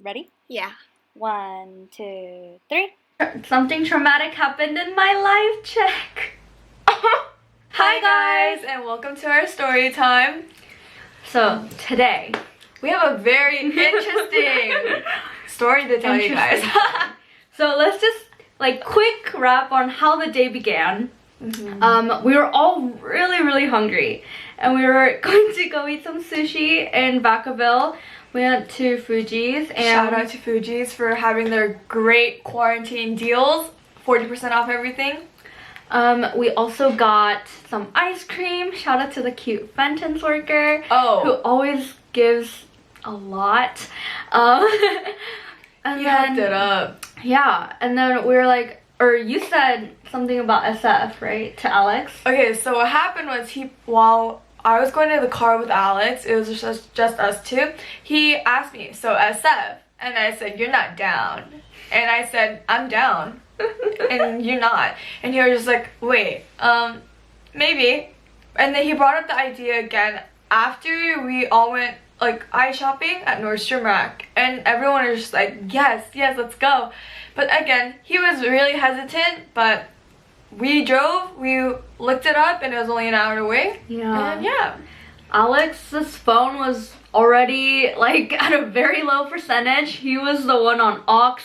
Ready? Yeah. 1, 2, 3. Something traumatic happened in my life check. Hi guys, and welcome to our story time. So today We have a very interesting story to tell you guys. So let's just quick wrap on how the day began. We were all really hungry and we were going to go eat some sushi in Vacaville. We went to Fuji's and Shout out to Fuji's for having their great quarantine deals. 40% off everything. We also got some ice cream. Shout out to the cute Fenton's worker who always gives a lot. And He then hooked it up. yeah, and then we were like, or you said something about SF, right, to Alex? Okay, so what happened was while I was going to the car with Alex, it was just us two, he asked me, so SF, and I said, you're not down. And I said, I'm down. And you're not. And he was just like, wait, maybe. And then he brought up the idea again after we all went eye shopping at Nordstrom Rack, and everyone was just like, yes, let's go. But again, he was really hesitant, but we drove, we looked it up, and it was only an hour away. Yeah. And yeah. Alex's phone was already at a very low percentage. He was the one on aux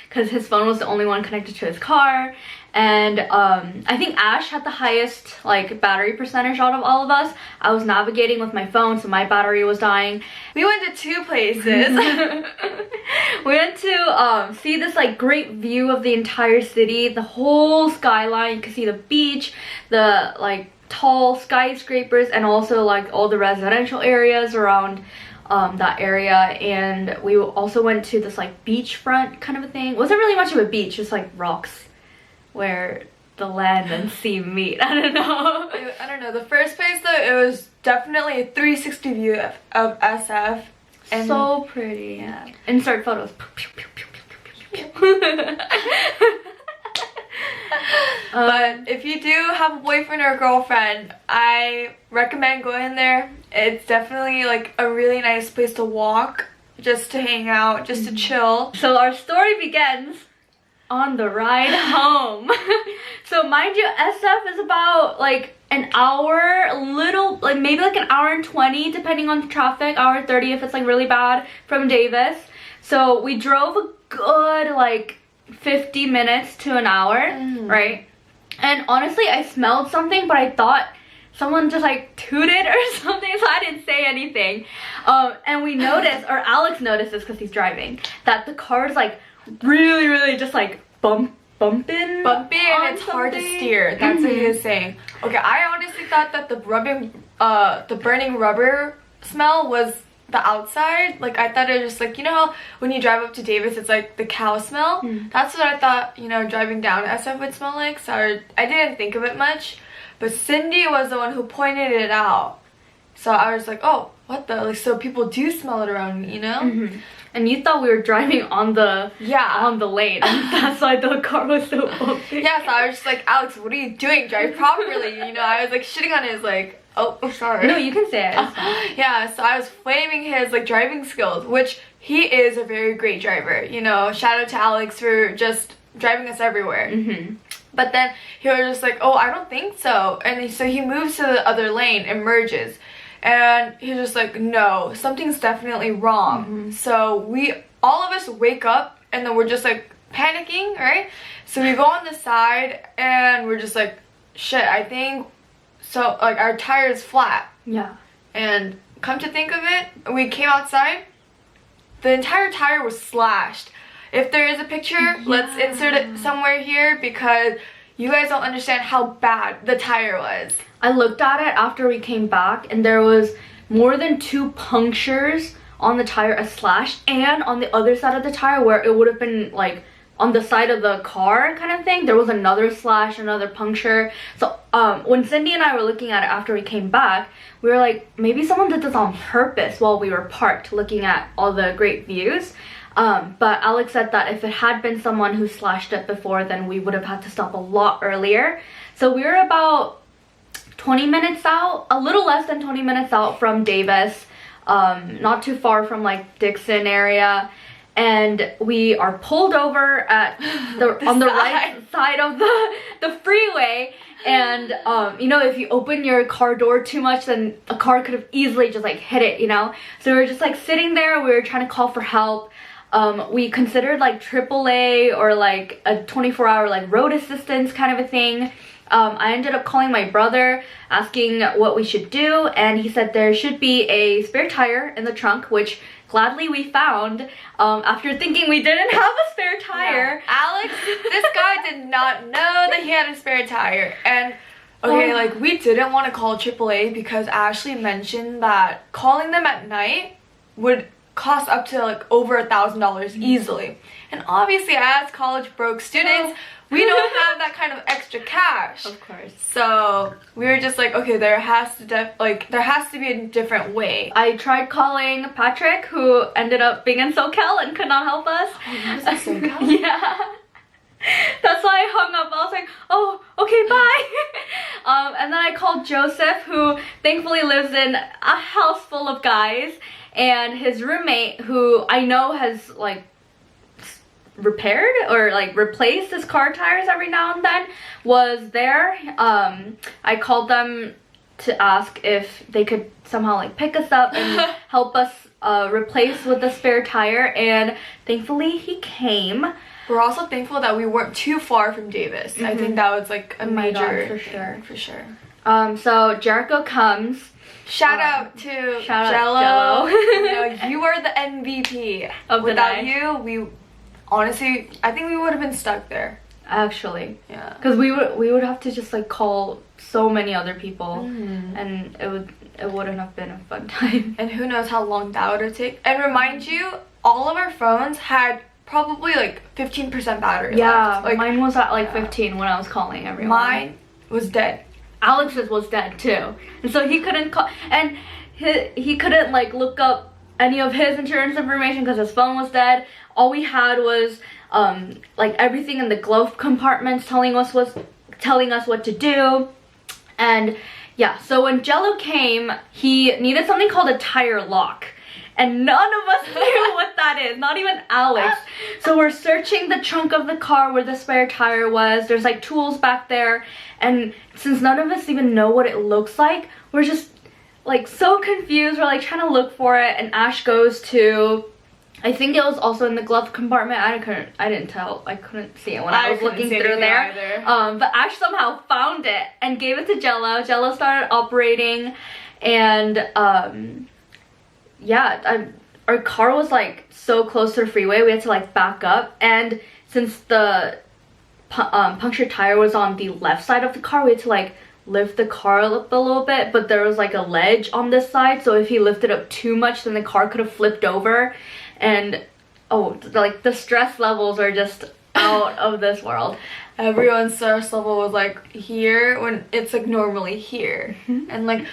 because his phone was the only one connected to his car. And I think Ash had the highest battery percentage out of all of us. I was navigating with my phone, so my battery was dying. We went to two places. We went to see this great view of the entire city, the whole skyline. You could see the beach, the tall skyscrapers, and also all the residential areas around that area. And we also went to this beachfront kind of a thing. It wasn't really much of a beach, just rocks where the land and sea meet. I don't know. I don't know. The first place though, it was definitely a 360 view of SF. And so pretty. Yeah. Insert photos. But if you do have a boyfriend or a girlfriend, I recommend going there. It's definitely a really nice place to walk, just to hang out, just to chill. So our story begins on the ride home. So mind you, SF is about an hour, maybe an hour and 20 depending on the traffic, hour 30 if it's really bad from Davis. So we drove a good 50 minutes to an hour, right? And honestly, I smelled something, but I thought someone just tooted or something, so I didn't say anything. And we noticed, or Alex notices because he's driving, that the car's really just bumpy, and it's hard to steer. That's what he was saying. Okay, I honestly thought that the burning rubber smell was the outside. I thought it was just you know how when you drive up to Davis, it's the cow smell. That's what I thought, driving down SF would smell like. So I didn't think of it much, but Cindy was the one who pointed it out. So I was like, oh, what the, so people do smell it around me, And you thought we were driving on the lane, and that's why the car was so bumpy. Yeah, so I was just like, Alex, what are you doing? Drive properly, I was shitting on his oh, sorry. No, you can say it. Yeah, so I was flaming his driving skills, which he is a very great driver. Shout out to Alex for just driving us everywhere. But then he was just like, oh, I don't think so. And so he moves to the other lane and merges. And he's just like, no, something's definitely wrong. So all of us wake up and then we're just panicking, right? So we go on the side and we're just like, shit, I think so our tire is flat. Yeah. And come to think of it, we came outside, the entire tire was slashed. If there is a picture, let's insert it somewhere here because you guys don't understand how bad the tire was. I looked at it after we came back and there was more than 2 punctures on the tire, a slash, and on the other side of the tire where it would have been on the side of the car kind of thing, there was another slash, another puncture. So when Cindy and I were looking at it after we came back, we were like, maybe someone did this on purpose while we were parked looking at all the great views. But Alex said that if it had been someone who slashed it before, then we would have had to stop a lot earlier. So we were about 20 minutes out, a little less than 20 minutes out from Davis, not too far from Dixon area. and we are pulled over at on the right side of the freeway. And you know, if you open your car door too much, then a car could have easily just like hit it, you know. So we were just like sitting there, we were trying to call for help. We considered like AAA or like a 24-hour like road assistance kind of a thing. I ended up calling my brother, asking what we should do, and he said there should be a spare tire in the trunk, which gladly we found after thinking we didn't have a spare tire. Yeah. Alex, this guy did not know that he had a spare tire. And okay, like we didn't want to call AAA because Ashley mentioned that calling them at night would cost up to like over $1,000 easily. And obviously as college broke students, we don't have that kind of extra cash. Of course. So we were just like, okay, there has to be a different way. I tried calling Patrick, who ended up being in SoCal and could not help us. Oh, he was in SoCal? Yeah. That's why I hung up. I was like, oh, okay, bye. And then I called Joseph, who thankfully lives in a house full of guys, and his roommate, who I know has like repaired or like replaced his car tires every now and then, was there. I called them to ask if they could somehow like pick us up and help us replace with the spare tire, and thankfully he came. We're also thankful that we weren't too far from Davis. I think that was like a major for sure. For sure. So Jericho comes. Shout out to Jello. You know, you are the MVP. Of the Without night. you, we honestly, I think we would have been stuck there. Actually, yeah, because we would have to just like call so many other people, and it wouldn't have been a fun time. And who knows how long that would have taken. And remind you, all of our phones had probably like 15% battery left. Like, mine was at like 15 when I was calling everyone. Mine was dead. Alex's was dead too, and so he couldn't call, and he couldn't like look up any of his insurance information because his phone was dead. All we had was like everything in the glove compartments telling us what to do. And yeah, so when Jello came, he needed something called a tire lock, and none of us knew what that is, not even Alex. So we're searching the trunk of the car where the spare tire was. There's like tools back there, and since none of us even know what it looks like, we're just like so confused. We're like trying to look for it, and Ash goes to, I think it was also in the glove compartment. I couldn't see it when I was looking through there. But Ash somehow found it and gave it to Jello. Jello started operating, and yeah, our car was like so close to the freeway, we had to like back up. And since the punctured tire was on the left side of the car, we had to like lift the car up a little bit, but there was like a ledge on this side, so if he lifted up too much, then the car could have flipped over. And oh, like the stress levels are just out of this world. Everyone's stress level was like here when it's like normally here. And like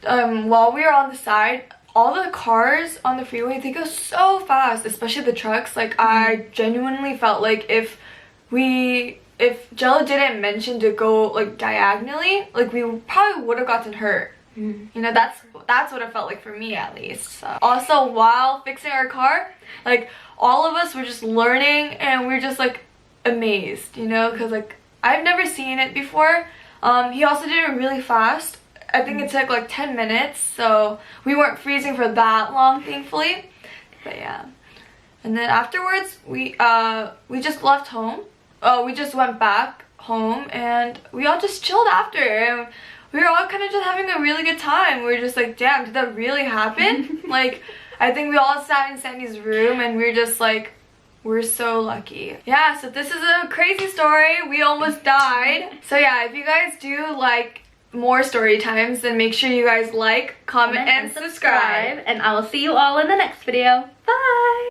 while we were on the side, all the cars on the freeway, they go so fast, especially the trucks. Like I genuinely felt like if Jello didn't mention to go like diagonally, like we probably would have gotten hurt. You know, that's what it felt like for me, at least. So. Also, while fixing our car, like all of us were just learning, and we're just like amazed, you know, because like I've never seen it before. He also did it really fast. I think it took like 10 minutes, so we weren't freezing for that long, thankfully. But yeah, and then afterwards we just left home. We just went back home, and we all just chilled after, and we were all kind of just having a really good time. We were just like, damn, did that really happen? Like, I think we all sat in Sandy's room, and we were just like, we're so lucky. Yeah, so this is a crazy story. We almost died. So yeah, if you guys do like more story times, then make sure you guys like, comment, and subscribe. And I will see you all in the next video. Bye!